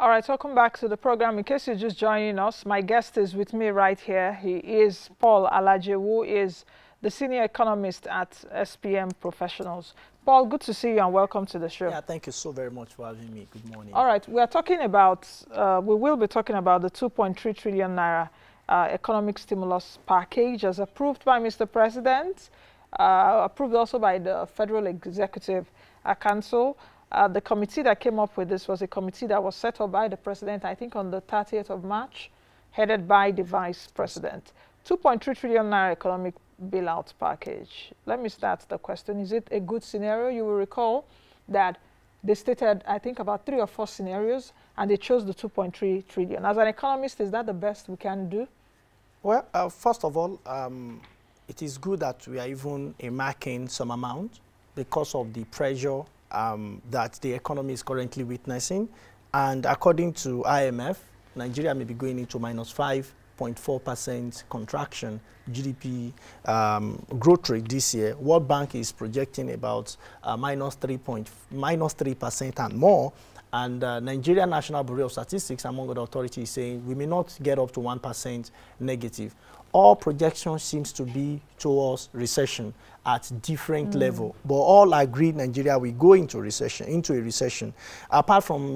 All right, welcome back to the program. In case you're just joining us, my guest is with me right here. He is Paul Alaje, who is the senior economist at SPM Professionals. Paul, good to see you and welcome to the show. Yeah, thank you so very much for having me. Good morning. All right, we are talking about, we will be talking about the 2.3 trillion naira economic stimulus package as approved by Mr. President, approved also by the Federal Executive Council. The committee that came up with this was a committee that was set up by the president, I think on the 30th of March, headed by the vice president. 2.3 trillion naira economic bailout package. Let me start the question. Is it a good scenario? You will recall that they stated, I think, about 3 or 4 scenarios, and they chose the 2.3 trillion. As an economist, is that the best we can do? Well, first of all, it is good that we are even earmarking some amount because of the pressure that the economy is currently witnessing. And according to IMF, Nigeria may be going into minus 5.4% contraction GDP growth rate this year. World Bank is projecting about minus 3% and more. And Nigeria National Bureau of Statistics, among other authorities, is saying we may not get up to 1% negative. All projections seems to be towards recession at different level, but all agree Nigeria will go into a recession. Apart from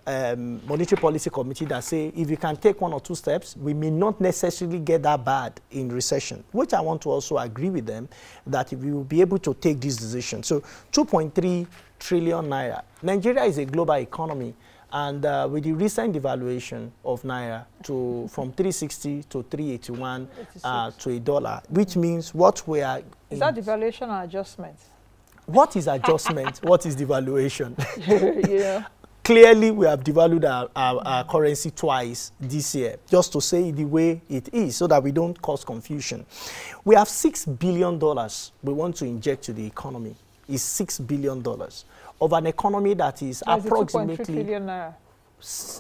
Monetary Policy Committee that say if you can take 1 or 2 steps, we may not necessarily get that bad in recession, which I want to also agree with them that we will be able to take this decision. So 2.3 trillion naira. Nigeria is a global economy. And with the recent devaluation of naira from 360 to 381 to a dollar, which means what we are... Is that devaluation or adjustment? What is adjustment? What is devaluation? Yeah. Clearly, we have devalued our currency twice this year, just to say the way it is, so that we don't cause confusion. We have $6 billion we want to inject to the economy. It's $6 billion. Of an economy that is approximately 2.3 trillion naira.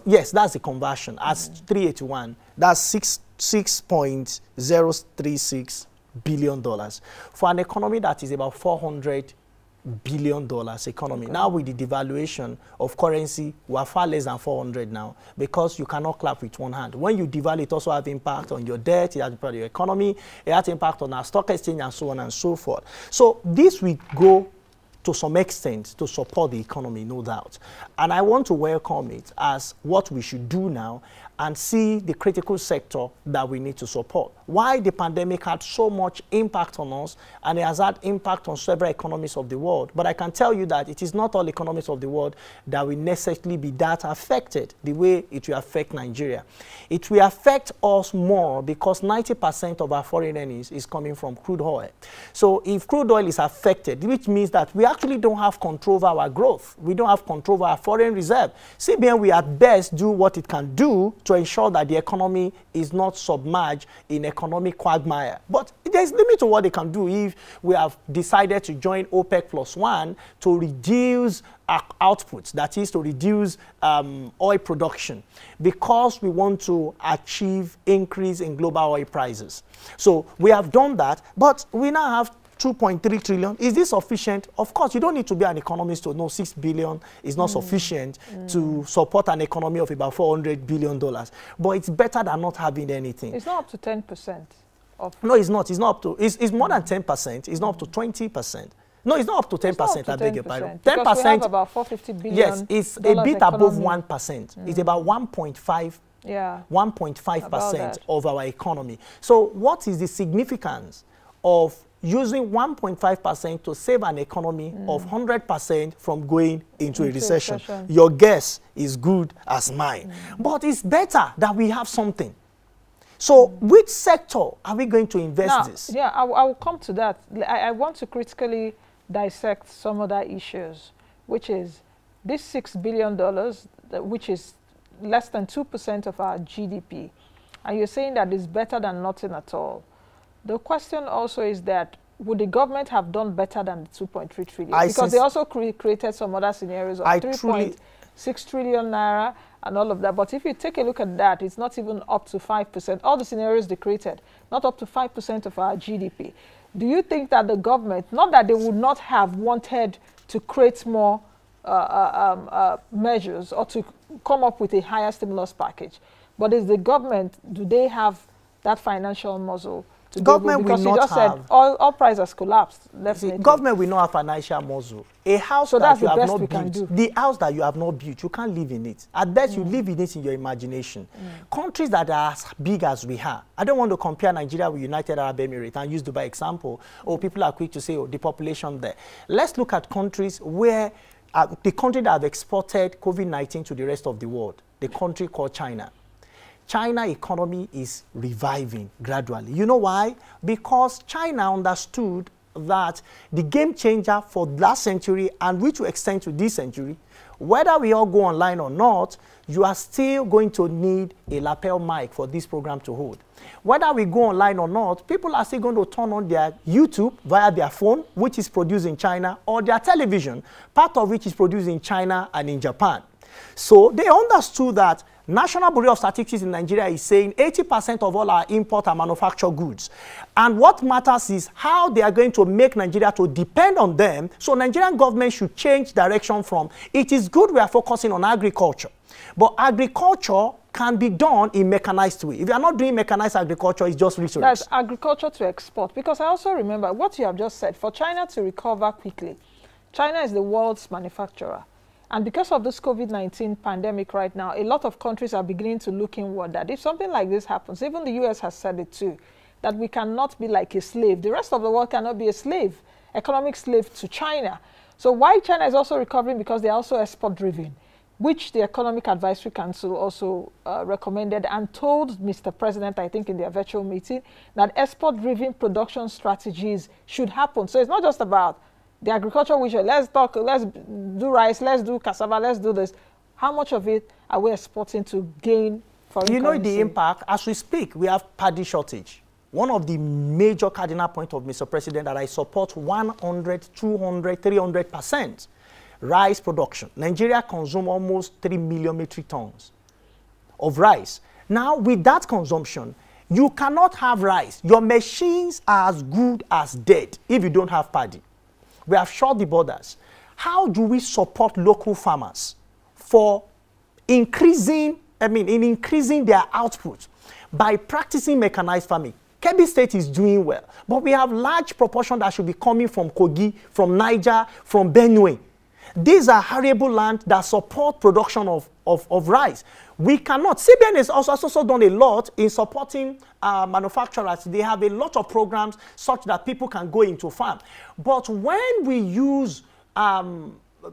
Yes, that's the conversion. As 381, that's $6.036 billion for an economy that is about $400 billion economy. Okay. Now with the devaluation of currency, we are far less than 400 now because you cannot clap with one hand. When you devalue, it also has impact on your debt, it has impact on your economy, it has impact on our stock exchange and so on and so forth. So this will go to some extent to support the economy, no doubt. And I want to welcome it as what we should do now and see the critical sector that we need to support. Why the pandemic had so much impact on us, and it has had impact on several economies of the world. But I can tell you that it is not all economies of the world that will necessarily be that affected the way it will affect Nigeria. It will affect us more because 90% of our foreign earnings is coming from crude oil. So if crude oil is affected, which means that we actually don't have control over our growth. We don't have control over our foreign reserve. CBN will at best do what it can do to ensure that the economy is not submerged in economic quagmire. But there's limit to what they can do if we have decided to join OPEC+1 to reduce our output, that is to reduce oil production, because we want to achieve increase in global oil prices. So we have done that, but we now have 2.3 trillion. Is this sufficient? Of course, you don't need to be an economist to know 6 billion is not sufficient to support an economy of about $400 billion. But it's better than not having anything. It's not up to 10%. No, it's not. It's not up to. It's more than 10%. It's not up to 20%. No, it's not up to 10%. I beg your pardon. 10%. We have about 450 billion. Yes, it's a bit above 1%. It's about 1.5. Yeah. 1.5% of our economy. So, what is the significance of using 1.5% to save an economy of 100% from going into a recession? Your guess is good as mine. But it's better that we have something. So which sector are we going to invest this? Yeah, I will come to that. I want to critically dissect some other issues, which is this $6 billion, which is less than 2% of our GDP. And you're saying that it's better than nothing at all. The question also is that would the government have done better than the 2.3 trillion? Because they also created some other scenarios of 3.6 trillion naira and all of that. But if you take a look at that, it's not even up to 5%. All the scenarios they created, not up to 5% of our GDP. Do you think that the government, not that they would not have wanted to create more measures or to come up with a higher stimulus package. But is the government, do they have that financial muscle to government because will you not just have, said all prices collapsed, definitely. See, government will not have financial muscle. A house so that that's you the have best not we can built, do. the house that you have not built, you can't live in it. At best, you live in it in your imagination. Countries that are as big as we are, I don't want to compare Nigeria with United Arab Emirates and use Dubai example, or people are quick to say, oh, the population there. Let's look at countries where, the country that have exported COVID-19 to the rest of the world, the country called China. China economy is reviving gradually. You know why? Because China understood that the game changer for last century and which will extend to this century, whether we all go online or not, you are still going to need a lapel mic for this program to hold. Whether we go online or not, people are still going to turn on their YouTube via their phone, which is produced in China, or their television, part of which is produced in China and in Japan. So they understood that National Bureau of Statistics in Nigeria is saying 80% of all our import are manufactured goods. And what matters is how they are going to make Nigeria to depend on them. So Nigerian government should change direction from, it is good we are focusing on agriculture, but agriculture can be done in mechanized way. If you are not doing mechanized agriculture, it's just research. That's agriculture to export. Because I also remember what you have just said, for China to recover quickly, China is the world's manufacturer. And because of this COVID-19 pandemic right now, a lot of countries are beginning to look inward that if something like this happens, even the US has said it too, that we cannot be like a slave. The rest of the world cannot be a slave, economic slave to China. So why China is also recovering? Because they're also export-driven, which the Economic Advisory Council also recommended and told Mr. President, I think in their virtual meeting, that export-driven production strategies should happen. So it's not just about the agriculture, which let's do rice, let's do cassava, let's do this. How much of it are we exporting to gain foreign You know currency? the impact, as we speak, we have paddy shortage. One of the major cardinal points of Mr. President that I support 100, 200, 300% rice production. Nigeria consumes almost 3 million metric tons of rice. Now, with that consumption, you cannot have rice. Your machines are as good as dead if you don't have paddy. We have shut the borders. How do we support local farmers for increasing their output by practicing mechanized farming? Kebbi State is doing well, but we have large proportion that should be coming from Kogi, from Niger, from Benue. These are arable land that support production of rice. We cannot. CBN has also done a lot in supporting manufacturers. They have a lot of programs such that people can go into farm. But when we use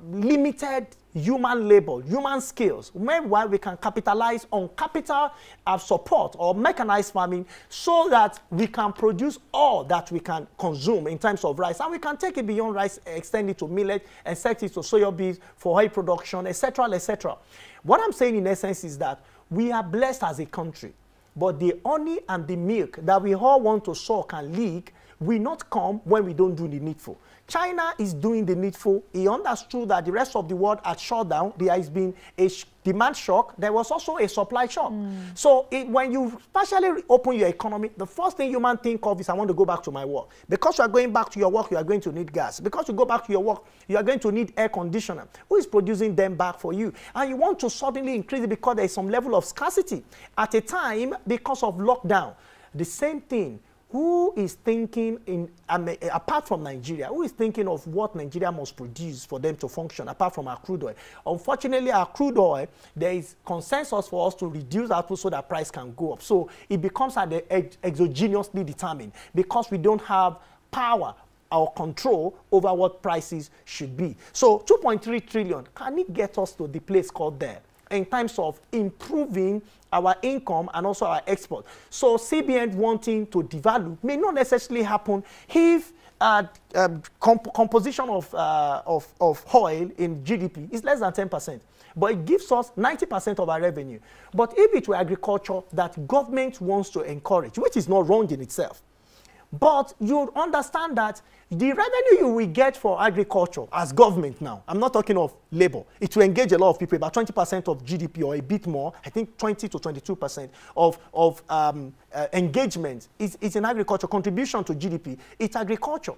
limited human labor, human skills, meanwhile we can capitalize on capital support or mechanized farming so that we can produce all that we can consume in terms of rice. And we can take it beyond rice, extend it to millet, and set it to soya beans for oil production, etc., etc. What I'm saying in essence is that we are blessed as a country, but the honey and the milk that we all want to suck and leak will not come when we don't do the needful. China is doing the needful. He understood that the rest of the world had shut down. There has been a demand shock. There was also a supply shock. So when you partially open your economy, the first thing human think of is I want to go back to my work. Because you are going back to your work, you are going to need gas. Because you go back to your work, you are going to need air conditioner. Who is producing them back for you? And you want to suddenly increase it because there is some level of scarcity at a time because of lockdown. The same thing. Who is thinking, apart from Nigeria, who is thinking of what Nigeria must produce for them to function, apart from our crude oil? Unfortunately, our crude oil, there is consensus for us to reduce output so that price can go up. So it becomes exogenously determined because we don't have power or control over what prices should be. So 2.3 trillion, can it get us to the place called there in terms of improving our income and also our export? So CBN wanting to devalue may not necessarily happen if composition of oil in GDP is less than 10%. But it gives us 90% of our revenue. But if it were agriculture that government wants to encourage, which is not wrong in itself, but you understand that the revenue you will get for agriculture as government now, I'm not talking of labor, it will engage a lot of people, about 20% of GDP or a bit more, I think 20 to 22% of engagement is in agriculture, contribution to GDP, it's agriculture.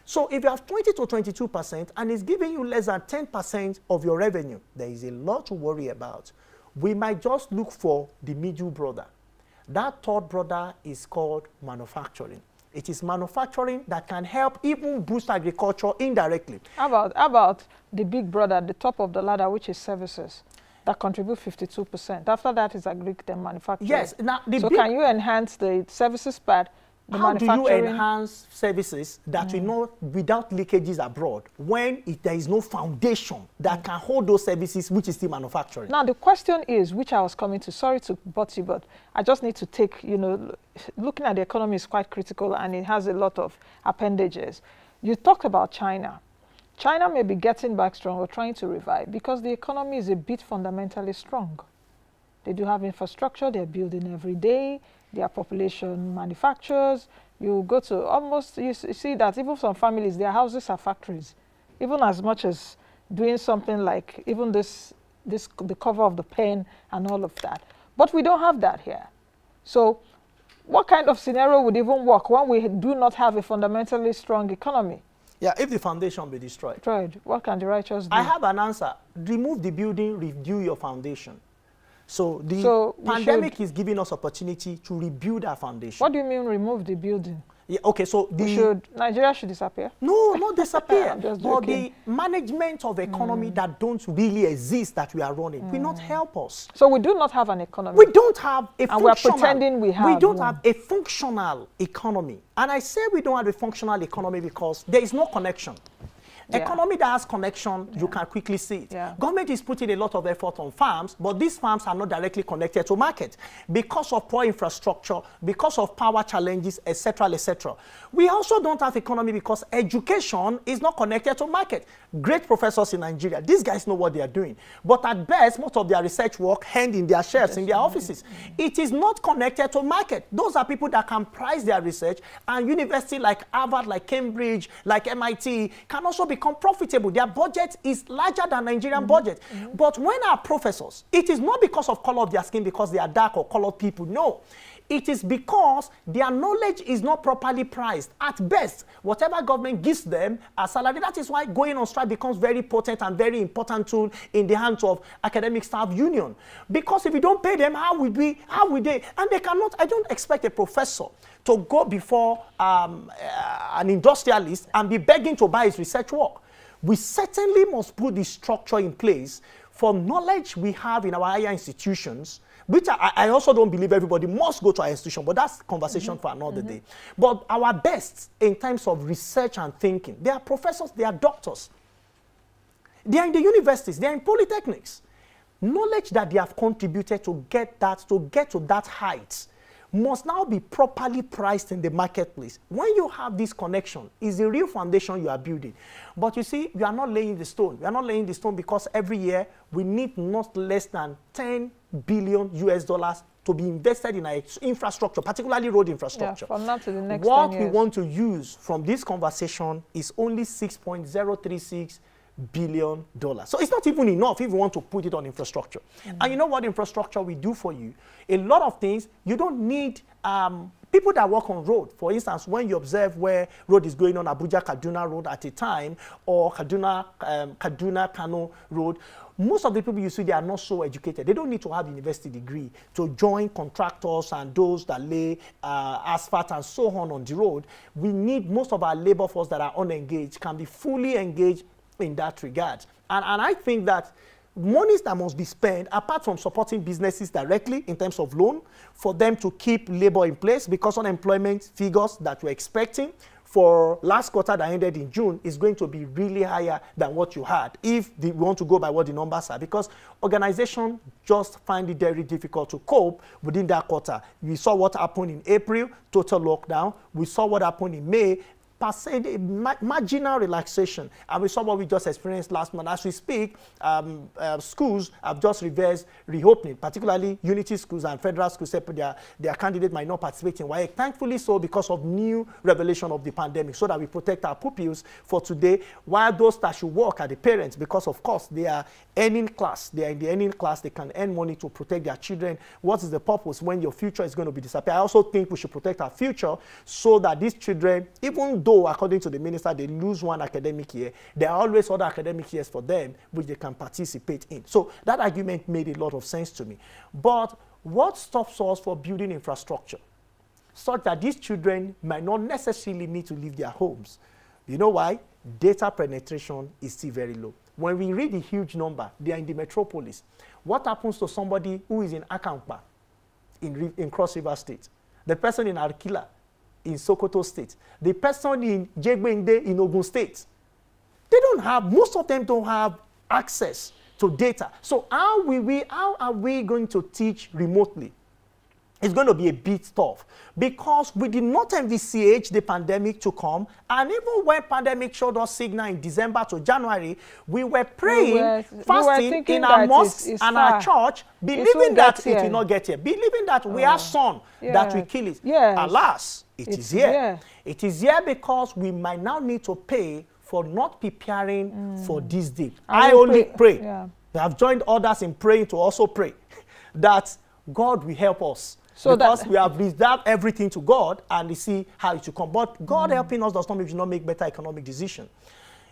So if you have 20 to 22% and it's giving you less than 10% of your revenue, there is a lot to worry about. we might just look for the middle brother. That third brother is called manufacturing. It is manufacturing that can help even boost agriculture indirectly. How about the big brother at the top of the ladder, which is services, that contribute 52%? After that is agri, then manufacturing. Yes. Now, so can you enhance the services part? How do you enhance services that we know without leakages abroad when there is no foundation that can hold those services, which is still manufacturing? Now, the question is, which I was coming to, sorry to butt you, but I just need to take, you know, looking at the economy is quite critical and it has a lot of appendages. You talked about China. China may be getting back strong or trying to revive because the economy is a bit fundamentally strong. They do have infrastructure, they're building every day. Their population manufactures. You go to almost, you see that even some families, their houses are factories. Even as much as doing something like even the cover of the pen and all of that. But we don't have that here. So what kind of scenario would even work when we do not have a fundamentally strong economy? Yeah, if the foundation be destroyed. What can the righteous do? I have an answer. Remove the building, redo your foundation. So the pandemic is giving us opportunity to rebuild our foundation. What do you mean remove the building? Yeah, okay, so Nigeria should disappear? No, not disappear. I'm just but joking. the management of economy that don't really exist that we are running will not help us. So we do not have an economy. We don't have a and we're pretending we have. We don't have a functional economy. And I say we don't have a functional economy because there is no connection. Yeah. Economy that has connection, you can quickly see it. Yeah. Government is putting a lot of effort on farms, but these farms are not directly connected to market because of poor infrastructure, because of power challenges, etc., etc. We also don't have economy because education is not connected to market. Great professors in Nigeria, these guys know what they are doing. But at best, most of their research work hand in their shelves, in their offices. It is not connected to market. Those are people that can price their research, and universities like Harvard, like Cambridge, like MIT can also become profitable. Their budget is larger than Nigerian budget. But when our professors, it is not because of color of their skin, because they are dark or colored people, no. It is because their knowledge is not properly priced. At best, whatever government gives them as salary, that is why going on strike becomes very potent and very important tool in the hands of academic staff union. Because if you don't pay them, how will they? And they cannot, I don't expect a professor to go before an industrialist and be begging to buy his research work. We certainly must put the structure in place for knowledge we have in our higher institutions, which I also don't believe everybody must go to our institution, but that's conversation for another day. But our best in terms of research and thinking, they are professors, they are doctors. They are in the universities, they are in polytechnics. Knowledge that they have contributed to get to that height must now be properly priced in the marketplace. When you have this connection, it's the real foundation you are building. But you see, we are not laying the stone. We are not laying the stone because every year we need not less than 10 billion US dollars to be invested in our infrastructure, particularly road infrastructure. Yeah, from now to the next what 10 years. We want to use from this conversation is only $6.036 billion. So it's not even enough if you want to put it on infrastructure. And you know what infrastructure will do for you? A lot of things, you don't need people that work on road. For instance, when you observe where road is going on, Abuja-Kaduna Road at a time, or Kaduna-Kano Road, most of the people you see, they are not so educated. They don't need to have a university degree to join contractors and those that lay asphalt and so on the road. We need most of our labor force that are unengaged, can be fully engaged in that regard. And I think that monies that must be spent, apart from supporting businesses directly in terms of loan, for them to keep labor in place, because unemployment figures that we're expecting for last quarter that ended in June is going to be really higher than what you had if we want to go by what the numbers are, because organizations just find it very difficult to cope within that quarter. We saw what happened in April, total lockdown. We saw what happened in May, marginal relaxation, and we saw what we just experienced last month. As we speak, schools have just reversed reopening, particularly unity schools and federal schools said their candidate might not participate in WAEC. Thankfully so, because of new revelation of the pandemic, so that we protect our pupils for today, while those that should work are the parents, because of course they are earning class, they are in the earning class, they can earn money to protect their children. What is the purpose when your future is going to be disappeared? I also think we should protect our future so that these children, even though, according to the minister, they lose one academic year, there are always other academic years for them which they can participate in. So that argument made a lot of sense to me. But what stops us from building infrastructure such that these children might not necessarily need to leave their homes? You know why? Data penetration is still very low. When we read the huge number, they are in the metropolis. What happens to somebody who is in Akamkpa, in Cross River State? The person in Arkila, in Sokoto State? The person in Jegbende, in Ogun State? They don't have, most of them don't have access to data. So how are we going to teach remotely? It's going to be a bit tough because we did not envisage the pandemic to come. And even when pandemic showed us signal in December to January, we were praying, fasting in our mosques and our church, believing that it will not get here, believing that we have son that will kill it. Alas, it is here. It is here because we might now need to pay for not preparing for this day. I only pray. I have joined others in praying to also pray that God will help us. So because we have reserved everything to God and we see how it will come. But God helping us does not mean we not make better economic decisions.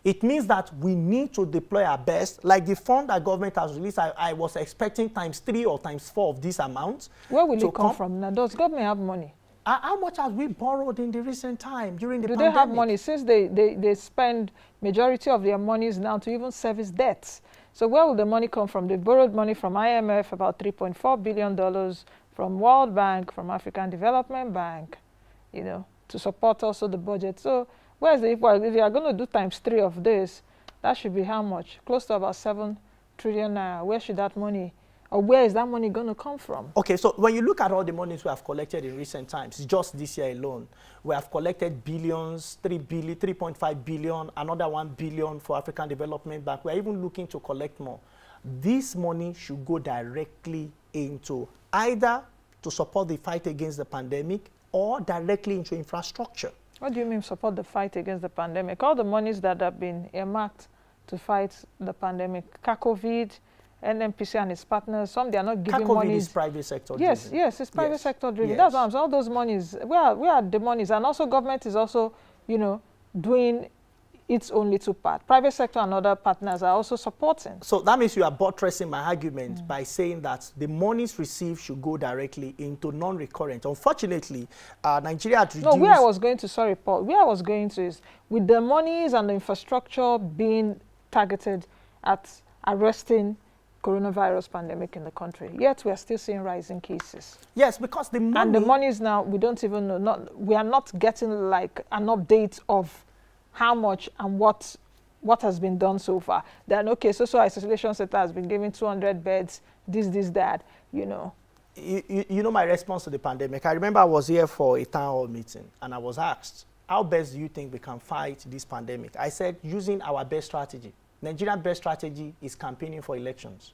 It means that we need to deploy our best. Like the fund that government has released, I was expecting ×3 or ×4 of this amount. Where will it come from now? Does government have money? How much have we borrowed in the recent time during the pandemic? Do they have money? Since they spend majority of their monies now to even service debts. So where will the money come from? They borrowed money from IMF, about $3.4 billion, from World Bank, from African Development Bank, you know, to support also the budget. So where's the, well, if you are going to do ×3 of this, that should be how much? Close to about 7 trillion naira. Where should that money, or where is that money going to come from? Okay, so when you look at all the monies we have collected in recent times, just this year alone, we have collected billions, 3.5 billion, another 1 billion for African Development Bank. We're even looking to collect more. This money should go directly into either to support the fight against the pandemic or directly into infrastructure. What do you mean support the fight against the pandemic? All the monies that have been earmarked to fight the pandemic, COVID, NMPC and its partners, some they are not giving money. COVID is private sector driven. Yes, it's private sector driven. That's what I'm saying. All those monies, where are the monies? And also government is also, you know, doing its own little part. Private sector and other partners are also supporting. So that means you are buttressing my argument by saying that the monies received should go directly into non-recurrent. Unfortunately, Nigeria had reduced... No, where I was going to, sorry, Paul, where I was going to is with the monies and the infrastructure being targeted at arresting coronavirus pandemic in the country, yet we are still seeing rising cases. Yes, because the money... And the monies now, we don't even know, we are not getting like an update of how much and what has been done so far. Then, okay, social isolation center has been given 200 beds, this, that, you know. You know my response to the pandemic. I remember I was here for a town hall meeting and I was asked, how best do you think we can fight this pandemic? I said, using our best strategy. Nigerian best strategy is campaigning for elections.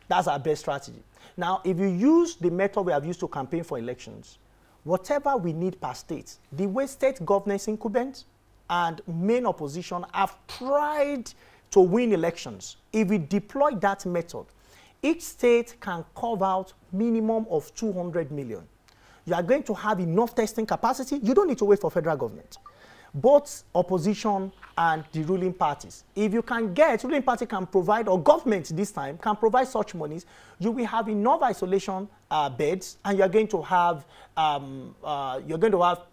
That's our best strategy. Now, if you use the method we have used to campaign for elections, whatever we need per state, the way state governance incumbents and main opposition have tried to win elections. If we deploy that method, each state can carve out minimum of 200 million. You are going to have enough testing capacity. You don't need to wait for federal government. Both opposition and the ruling parties. If you can get, ruling party can provide, or government this time, can provide such monies, you will have enough isolation beds, and you're going to have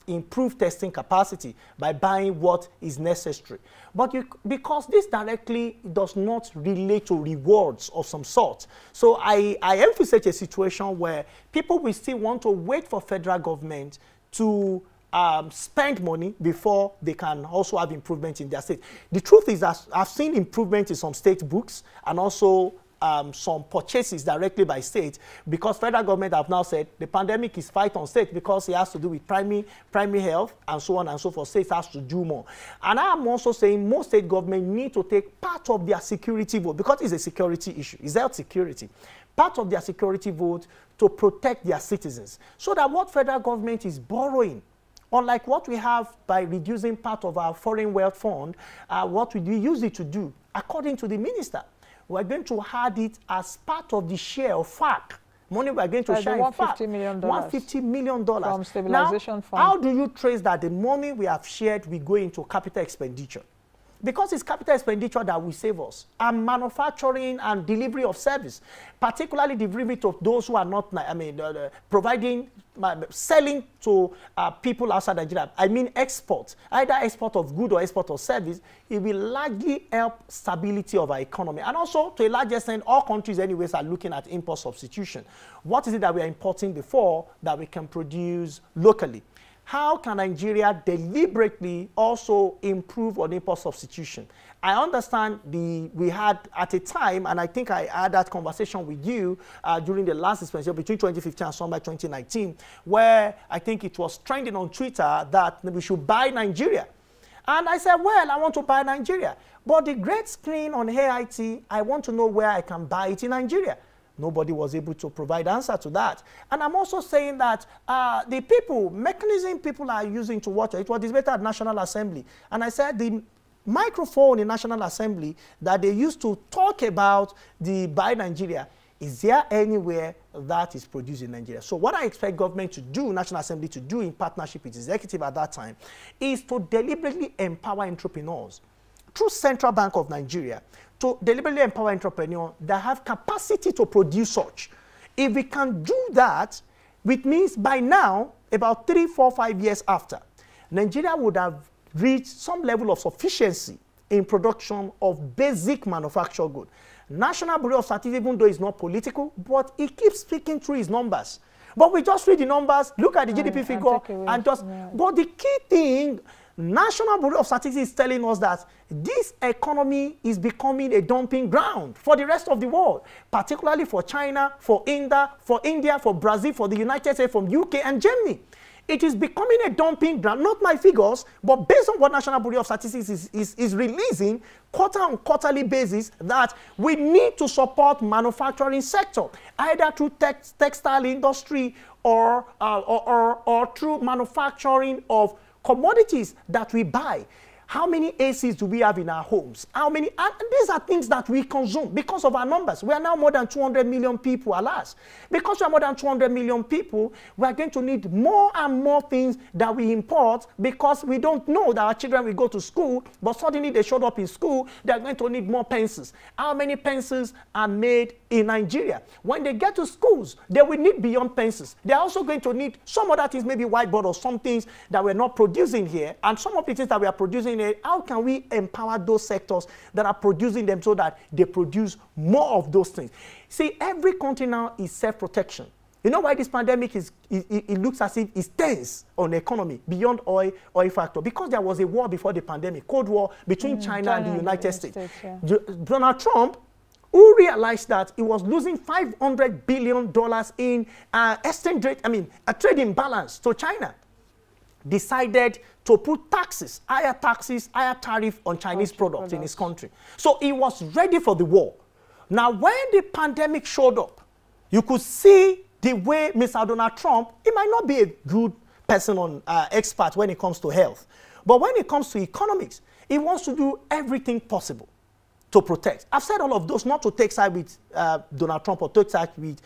improved testing capacity by buying what is necessary. But because this directly does not relate to rewards of some sort, so I emphasize a situation where people will still want to wait for federal government to spend money before they can also have improvement in their state. The truth is that I've seen improvement in some state books and also some purchases directly by state, because federal government have now said the pandemic is fight on state because it has to do with primary health and so on and so forth. States has to do more. And I'm also saying most state government need to take part of their security vote, because it's a security issue, it's health security, part of their security vote to protect their citizens, so that what federal government is borrowing, unlike what we have by reducing part of our foreign wealth fund, what we use it to do, according to the minister, we're going to add it as part of the share of FAC money we are going to share. $150 million. $150 million. From stabilization fund. How do you trace that the money we have shared will go into capital expenditure? Because it's capital expenditure that will save us, and manufacturing and delivery of service, particularly delivery to those who are not, providing, selling to people outside Nigeria. I mean export, either export of good or export of service. It will largely help stability of our economy. And also, to a large extent, all countries anyways are looking at import substitution. What is it that we are importing before that we can produce locally? How can Nigeria deliberately also improve on import substitution? I understand we had at a time, and I think I had that conversation with you during the last dispensation between 2015 and summer 2019, where I think it was trending on Twitter that we should buy Nigeria. And I said, well, I want to buy Nigeria. But the great screen on AIT, I want to know where I can buy it in Nigeria. Nobody was able to provide answer to that. And I'm also saying that the mechanism people are using to watch it was debated at National Assembly. And I said the microphone in National Assembly that they used to talk about the Buy Nigeria, is there anywhere that is produced in Nigeria? So what I expect government to do, National Assembly to do in partnership with executive at that time, is to deliberately empower entrepreneurs through Central Bank of Nigeria, to deliberately empower entrepreneurs that have capacity to produce such. If we can do that, which means by now, about 3, 4, 5 years after, Nigeria would have reached some level of sufficiency in production of basic manufactured goods. National Bureau of Statistics, even though it's not political, but it keeps speaking through its numbers. But we just read the numbers, look at the GDP figure, and just, but the key thing, National Bureau of Statistics is telling us that this economy is becoming a dumping ground for the rest of the world, particularly for China, for India, for Brazil, for the United States, from UK and Germany. It is becoming a dumping ground, not my figures, but based on what National Bureau of Statistics is releasing quarterly basis, that we need to support manufacturing sector, either through textile industry or through manufacturing of commodities that we buy. How many ACs do we have in our homes? How many? And these are things that we consume because of our numbers. We are now more than 200 million people, alas. Because we are more than 200 million people, we are going to need more and more things that we import, because we don't know that our children will go to school, but suddenly they showed up in school, they are going to need more pencils. How many pencils are made in Nigeria? When they get to schools, they will need beyond pencils. They are also going to need some other things, maybe whiteboard or some things that we're not producing here, and some of the things that we are producing here. How can we empower those sectors that are producing them so that they produce more of those things? See, every country now is self-protection. You know why this pandemic it looks as if it's tense on the economy beyond oil factor? Because there was a war before the pandemic, Cold War between China and the United States. Yeah. Donald Trump, who realized that he was losing $500 billion in exchange rate, a trading balance to China, decided to put taxes, higher tariff on Chinese products in his country. So he was ready for the war. Now, when the pandemic showed up, you could see the way Mr. Donald Trump, he might not be a good person on expert when it comes to health, but when it comes to economics, he wants to do everything possible to protect. I've said all of those not to take side with Donald Trump or take side with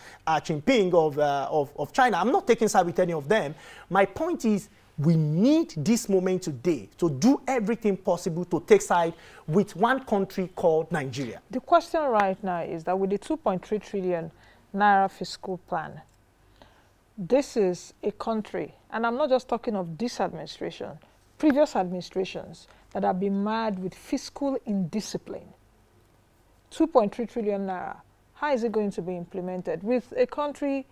Xi Jinping of China. I'm not taking side with any of them. My point is, we need this moment today to do everything possible to take side with one country called Nigeria. The question right now is that with the 2.3 trillion naira fiscal plan, this is a country, and I'm not just talking of this administration, previous administrations that have been mad with fiscal indiscipline. 2.3 trillion naira, how is it going to be implemented with a country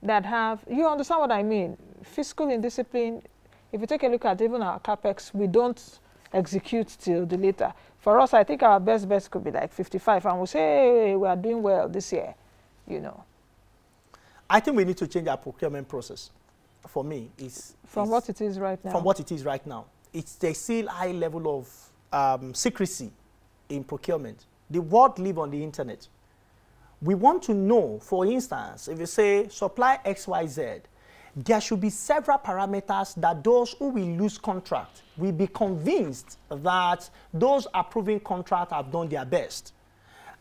that have, you understand what I mean, fiscal indiscipline? If you take a look at even our capex, we don't execute till the later. For us, I think our best bet could be like 55, and we'll say, hey, we are doing well this year, you know. I think we need to change our procurement process. For me, from what it is right now. From what it is right now. There's still high level of secrecy in procurement. The world lives on the internet. We want to know, for instance, if you say supply XYZ, there should be several parameters that those who will lose contract will be convinced that those approving contract have done their best.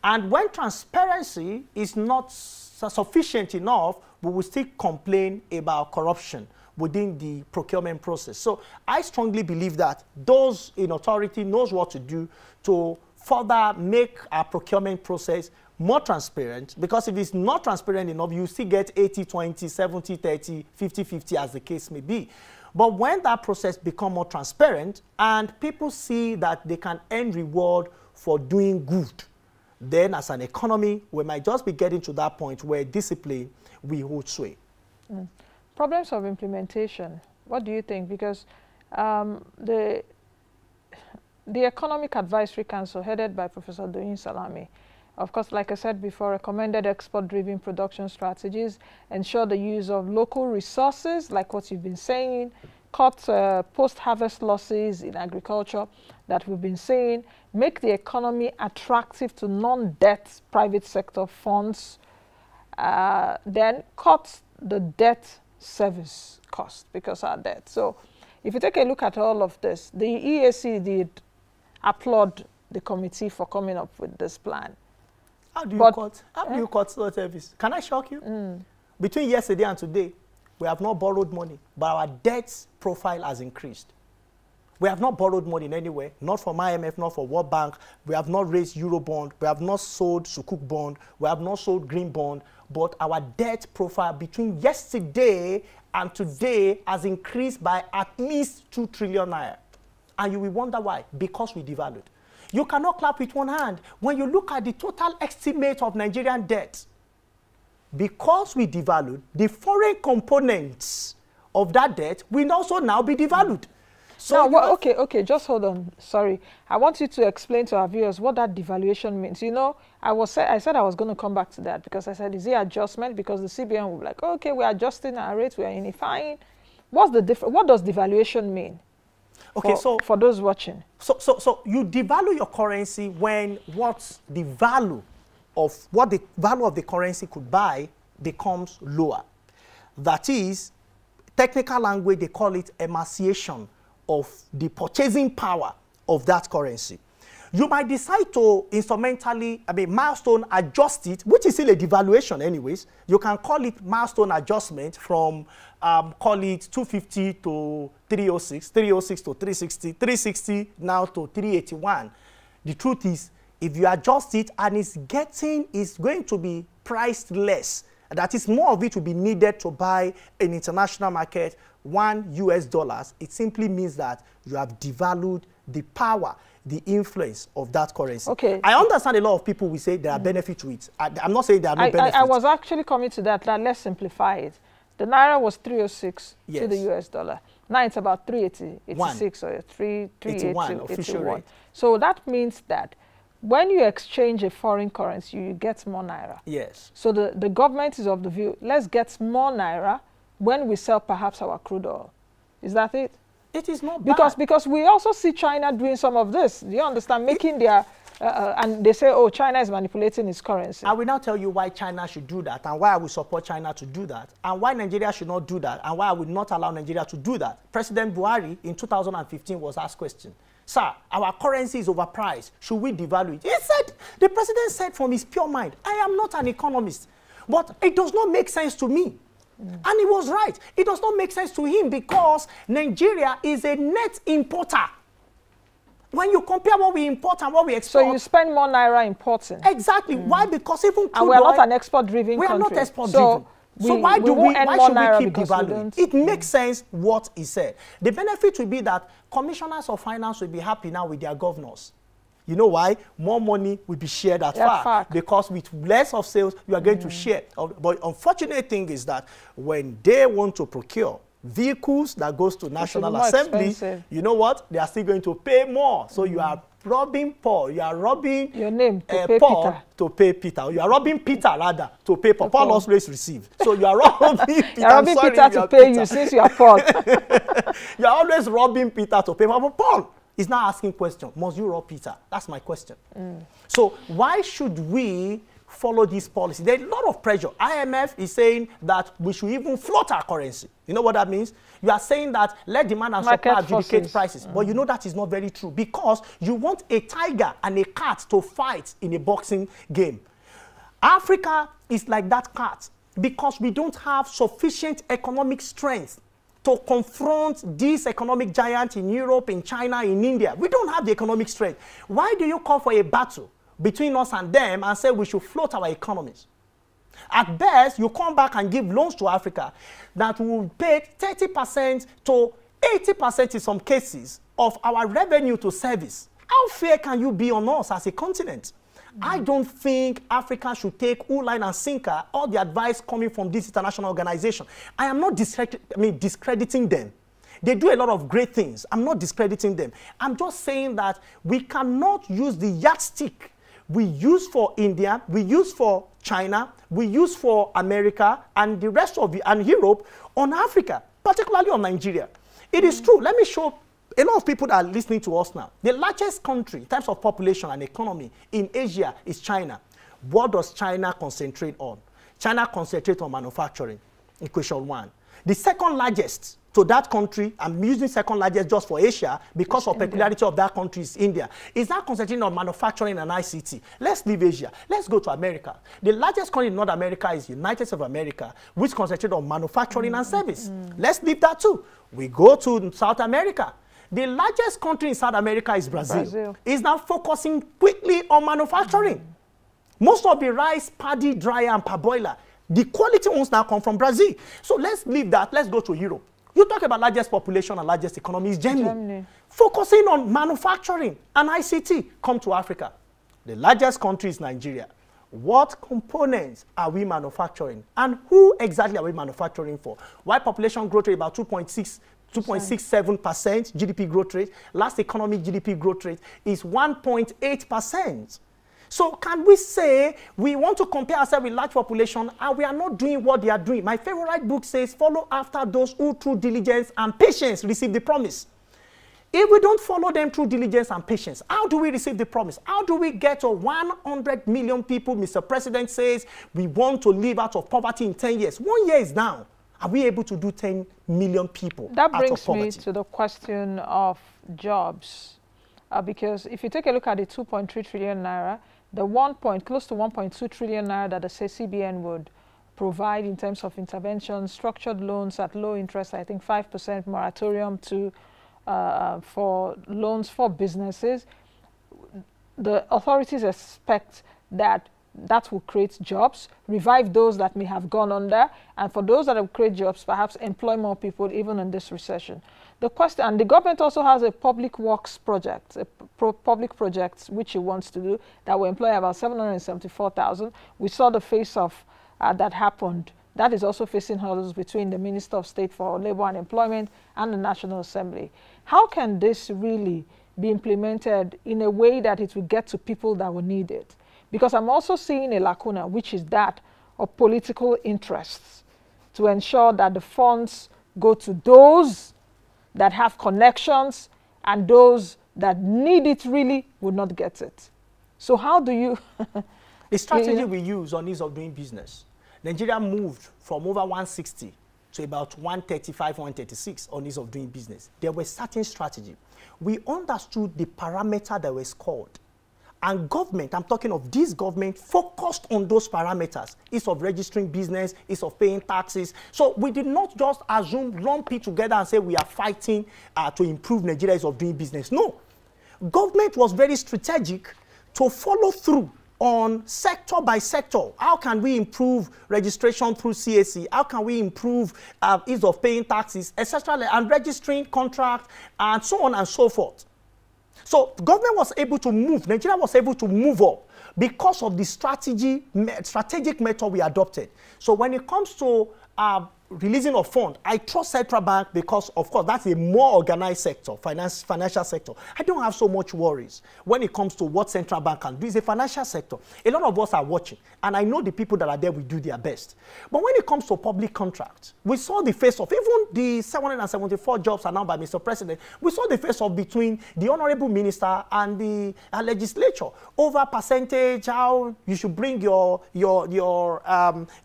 And when transparency is not sufficient enough, we will still complain about corruption within the procurement process. So I strongly believe that those in authority knows what to do to further make our procurement process more transparent, because if it's not transparent enough, you still get 80-20, 70-30, 50-50 as the case may be. But when that process becomes more transparent and people see that they can earn reward for doing good, then as an economy, we might just be getting to that point where discipline will hold sway. Problems of implementation, what do you think? Because the Economic Advisory Council, headed by Professor Doyin Salami, of course, like I said before, recommended export-driven production strategies, ensure the use of local resources, like what you've been saying, cut post-harvest losses in agriculture that we've been saying, make the economy attractive to non-debt private sector funds, then cut the debt service cost because our debt. So if you take a look at all of this, the EAC did applaud the committee for coming up with this plan. How do you cut debt service? Can I shock you? Between yesterday and today, we have not borrowed money, but our debt profile has increased. We have not borrowed money in any way, not from IMF, not from World Bank. We have not raised Eurobond. We have not sold Sukuk bond. We have not sold Green bond. But our debt profile between yesterday and today has increased by at least 2 trillion naira. And you will wonder why. Because we devalued. You cannot clap with one hand. When you look at the total estimate of Nigerian debt, because we devalued, the foreign components of that debt will also now be devalued. So now, okay, just hold on. Sorry. I want you to explain to our viewers what that devaluation means. You know, I said I was going to come back to that because I said, is it adjustment? Because the CBN will be like, okay, we're adjusting our rates, we're unifying. What does devaluation mean? Okay, for those watching. So you devalue your currency when the value of the currency could buy becomes lower. That is, technical language, they call it emaciation of the purchasing power of that currency. You might decide to instrumentally, milestone adjust it, which is still a devaluation anyways. You can call it milestone adjustment from, call it 250 to 306, 306 to 360, 360 now to 381. The truth is, if you adjust it and it's going to be priced less, that is, more of it will be needed to buy an international market, $1 US, it simply means that you have devalued the power, the influence of that currency. Okay. I understand a lot of people will say there are benefits to it. I'm not saying there are no benefits. I was actually coming to that. Let's simplify it. The Naira was 306 to the US dollar. Now it's about 386 or 381 official rate. So that means that when you exchange a foreign currency, you get more Naira. Yes. So the government is of the view, let's get more Naira when we sell perhaps our crude oil. Is that it? It is not bad. Because we also see China doing some of this. Do you understand? Making their, and they say, oh, China is manipulating its currency. I will now tell you why China should do that and why I will support China to do that and why Nigeria should not do that and why I would not allow Nigeria to do that. President Buhari in 2015 was asked question. Sir, our currency is overpriced. Should we devalue it? The president said from his pure mind, I am not an economist, but it does not make sense to me. And he was right. It does not make sense to him because Nigeria is a net importer. When you compare what we import and what we export. So you spend more Naira importing. Exactly. Why? Because even and we are not an export-driven country. We are not export-driven. So why should we keep devaluing? It makes sense what he said. The benefit will be that commissioners of finance will be happy now with their governors. You know why? More money will be shared at FAC. Because with less of sales, you are going to share. But unfortunate thing is that when they want to procure vehicles that goes to National Assembly, you know what? They are still going to pay more. So you are robbing Paul. You are robbing your name to pay Paul Peter. To pay Peter. You are robbing Peter rather to pay Paul. Paul always receives. So you are robbing Peter. You are robbing Peter to pay you since you are Paul. You are always robbing Peter to pay Paul. But Paul is now asking question. Must you rob Peter? That's my question. So why should we follow this policy. There's a lot of pressure. IMF is saying that we should even float our currency. You know what that means? You are saying that let demand and supply adjudicate prices. But you know that is not very true, because you want a tiger and a cat to fight in a boxing game. Africa is like that cat because we don't have sufficient economic strength to confront this economic giant in Europe, in China, in India. We don't have the economic strength. Why do you call for a battle between us and them and say we should float our economies? At best, you come back and give loans to Africa that will pay 30% to 80% in some cases of our revenue to service. How fair can you be on us as a continent? I don't think Africa should take hook, line, and sinker all the advice coming from this international organization. I am not discrediting them. They do a lot of great things. I'm not discrediting them. I'm just saying that we cannot use the yardstick we use for India, we use for China, we use for America and the rest of and Europe on Africa, particularly on Nigeria. It is true. Let me show a lot of people that are listening to us now. The largest country in terms of population and economy in Asia is China. What does China concentrate on? China concentrates on manufacturing, in question one. The second largest to that country, I'm using second largest just for Asia because of peculiarity of that country, is India. Is that concentrating on manufacturing and ICT? Let's leave Asia. Let's go to America. The largest country in North America is United States of America, which concentrates on manufacturing and service. Let's leave that too. We go to South America. The largest country in South America is Brazil. Is now focusing quickly on manufacturing. Most of the rice, paddy, dryer, and parboiler, the quality ones now come from Brazil. So let's leave that. Let's go to Europe. You talk about largest population and largest economy is Germany. Focusing on manufacturing and ICT, come to Africa. The largest country is Nigeria. What components are we manufacturing? And who exactly are we manufacturing for? Why population growth rate about 2.67% GDP growth rate. Last economic GDP growth rate is 1.8%. So can we say we want to compare ourselves with large population and we are not doing what they are doing? My favorite book says, follow after those who through diligence and patience receive the promise. If we don't follow them through diligence and patience, how do we receive the promise? How do we get to 100 million people? Mr. President says we want to live out of poverty in 10 years. 1 year is now. Are we able to do 10 million people that out of poverty? That brings me to the question of jobs. Because if you take a look at the 2.3 trillion naira, the close to 1.2 trillion naira that the CBN would provide in terms of intervention, structured loans at low interest, I think 5% moratorium to for loans for businesses, the authorities expect that that will create jobs, revive those that may have gone under, and for those that will create jobs, perhaps employ more people even in this recession. The question, and the government also has a public works project, public projects which it wants to do that will employ about 774,000. We saw the face-off that happened. That is also facing hurdles between the Minister of State for Labor and Employment and the National Assembly. How can this really be implemented in a way that it will get to people that will need it? Because I'm also seeing a lacuna, which is that of political interests, to ensure that the funds go to those that have connections and those that need it really would not get it. So how do you... The strategy we use on ease of doing business, Nigeria moved from over 160 to about 135, 136 on ease of doing business. There was certain strategy. We understood the parameter that was scored. And government, I'm talking of this government, focused on those parameters. Ease of registering business, ease of paying taxes. So we did not just assume, lump it together and say we are fighting to improve Nigeria's ease of doing business. No. Government was very strategic to follow through on sector by sector. How can we improve registration through CAC? How can we improve ease of paying taxes, etc., and registering contracts, and so on and so forth. So government was able to move, Nigeria was able to move up because of the strategic method we adopted. So when it comes to releasing of funds. I trust central bank because, of course, that's a more organized sector, financial sector. I don't have so much worries when it comes to what central bank can do. It's a financial sector. A lot of us are watching, and I know the people that are there will do their best. But when it comes to public contracts, we saw the face of even the 774 jobs announced by Mr. President. We saw the face of between the honorable minister and the legislature over percentage, how you should bring the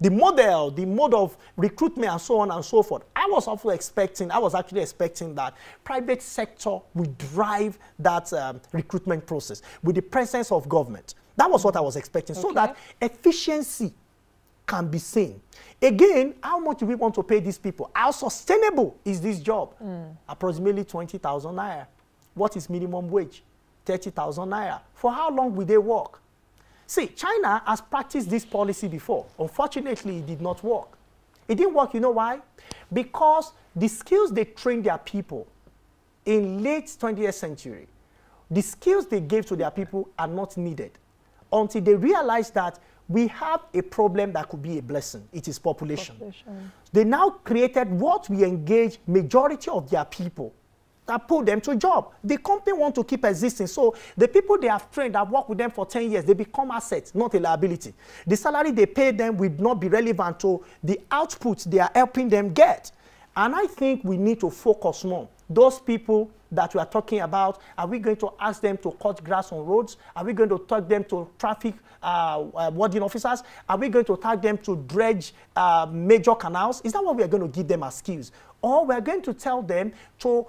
mode of recruitment and so on and so forth. I was actually expecting that private sector would drive that recruitment process with the presence of government. That was what I was expecting, so that efficiency can be seen. Again, how much do we want to pay these people? How sustainable is this job? Approximately 20,000 naira. What is minimum wage? 30,000 naira. For how long will they work? See, China has practiced this policy before. Unfortunately, it did not work. It didn't work, you know why? Because the skills they trained their people in late 20th century, the skills they gave to their people are not needed until they realized that we have a problem that could be a blessing. It is population. They now created what we engage majority of their people that put them to job. The company want to keep existing. So the people they have trained that work with them for 10 years, they become assets, not a liability. The salary they pay them will not be relevant to the output they are helping them get. And I think we need to focus more. Those people that we are talking about, are we going to ask them to cut grass on roads? Are we going to tag them to traffic warding officers? Are we going to tag them to dredge major canals? Is that what we are going to give them as skills? Or we're going to tell them to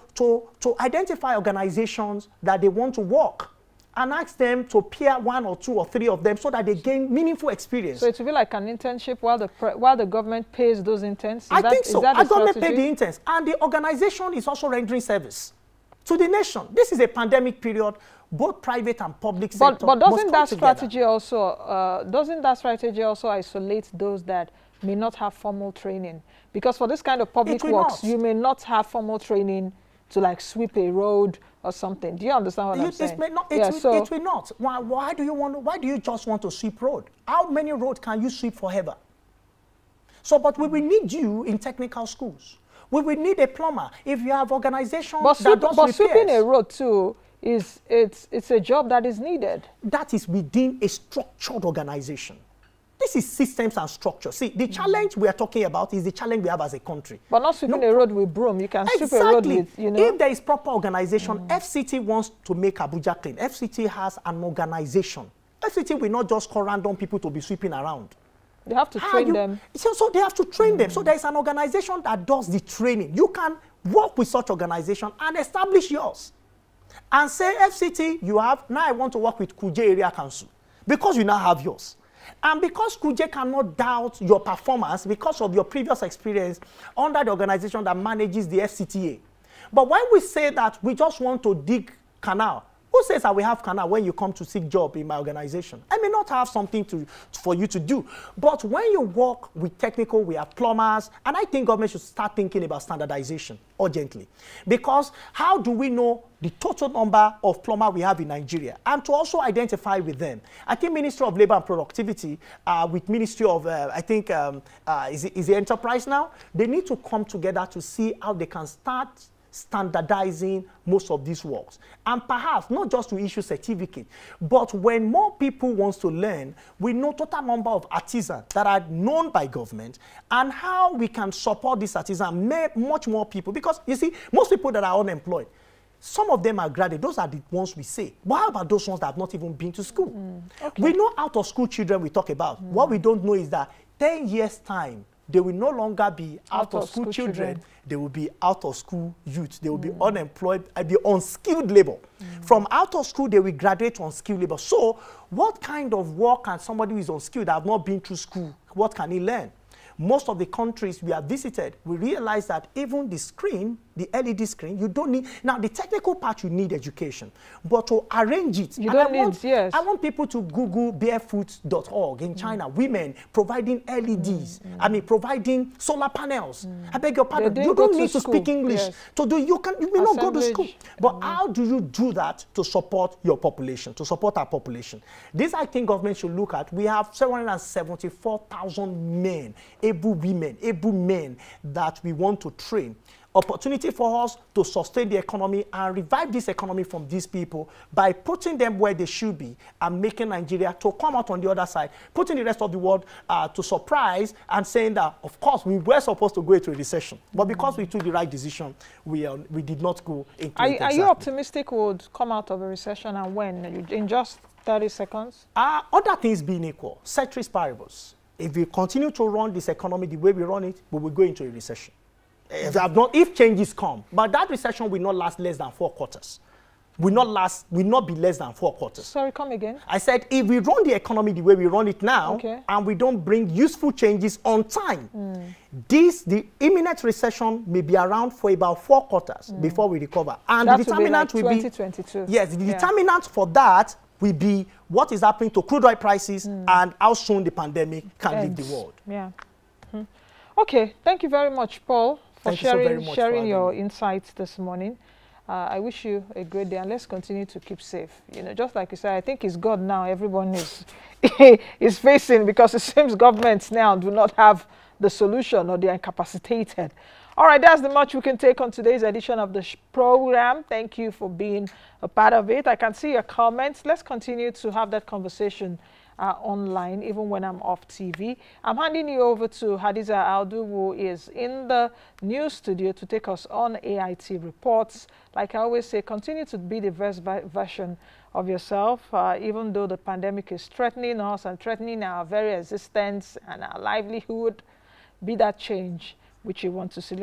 identify organizations that they want to work and ask them to peer 1 or 2 or 3 of them so that they gain meaningful experience. So it will be like an internship while the government pays those interns? I think so. The government pays the interns, and the organization is also rendering service to the nation. This is a pandemic period. Both private and public sector but doesn't that strategy also isolate those that may not have formal training? Because for this kind of public works, you may not have formal training to like sweep a road or something. Do you understand what I'm saying? It will not. Why do you just want to sweep road? How many roads can you sweep forever? So, but we will need you in technical schools. We will need a plumber. If you have organizations that does repairs. Sweeping a road too, it's a job that is needed. That is within a structured organization. This is systems and structure. See, the challenge we are talking about is the challenge we have as a country. But not sweeping a road with broom. You can sweep a road with, you know. If there is proper organization, FCT wants to make Abuja clean. FCT has an organization. FCT will not just call random people to be sweeping around. They have to train them. So they have to train them. So there is an organization that does the training. You can work with such organization and establish yours. And say, FCT, you have, now I want to work with Kuje Area Council. Because you now have yours. And because Kuje cannot doubt your performance because of your previous experience under the organization that manages the FCTA. But when we say that we just want to dig canal, who says that we have canal when you come to seek job in my organization? I may not have something for you to do. But when you work with technical, we have plumbers, and I think government should start thinking about standardization urgently. Because how do we know the total number of plumbers we have in Nigeria? And to also identify with them. I think Ministry of Labor and Productivity with Ministry of, is it Enterprise now? They need to come together to see how they can start standardizing most of these works. And perhaps not just to issue certificate, but when more people want to learn, we know total number of artisans that are known by government and how we can support these artisans, make much more people. Because you see, most people that are unemployed, some of them are graduate. Those are the ones we say. But how about those ones that have not even been to school? We know out of school children we talk about. What we don't know is that 10 years time, they will no longer be out of school children. They will be out of school youth. They will be unemployed, be unskilled labor. From out of school, they will graduate to unskilled labor. So what kind of work can somebody who is unskilled, that have not been to school, what can he learn? Most of the countries we have visited, we realize that even the screen, the LED screen, you don't need. Now, the technical part, you need education. But to arrange it, you don't need, yes. I want people to Google barefoot.org in China, women providing LEDs, I mean, providing solar panels. I beg your pardon. You don't need to speak English to do, you may not go to school. But how do you do that to support your population, to support our population? This, I think, government should look at. We have 774,000 men able women, able men that we want to train. Opportunity for us to sustain the economy and revive this economy from these people by putting them where they should be and making Nigeria to come out on the other side, putting the rest of the world to surprise and saying that, of course, we were supposed to go into a recession. But because we took the right decision, we did not go into it exactly. Are you optimistic we'll come out of a recession, and when? In just 30 seconds? Other things being equal, ceteris paribus. If we continue to run this economy the way we run it, we will go into a recession. If changes come, but that recession will not last less than 4 quarters. Will not be less than 4 quarters. Sorry, come again. I said if we run the economy the way we run it now, and we don't bring useful changes on time, the imminent recession may be around for about 4 quarters before we recover. And that the determinant will be like 2022. Yes, the determinant for that will be what is happening to crude oil prices and how soon the pandemic can leave the world. Yeah. Okay, thank you very much, Paul, for sharing your insights this morning. I wish you a great day, and let's continue to keep safe. You know, just like you said, I think it's God now everyone is facing, because it seems governments now do not have the solution, or they are incapacitated. All right, that's the much we can take on today's edition of the program. Thank you for being a part of it. I can see your comments. Let's continue to have that conversation online, even when I'm off TV. I'm handing you over to Hadiza Aldu, who is in the news studio to take us on AIT reports. Like I always say, continue to be the best version of yourself, even though the pandemic is threatening us and threatening our very existence and our livelihood. Be that change which you want to see.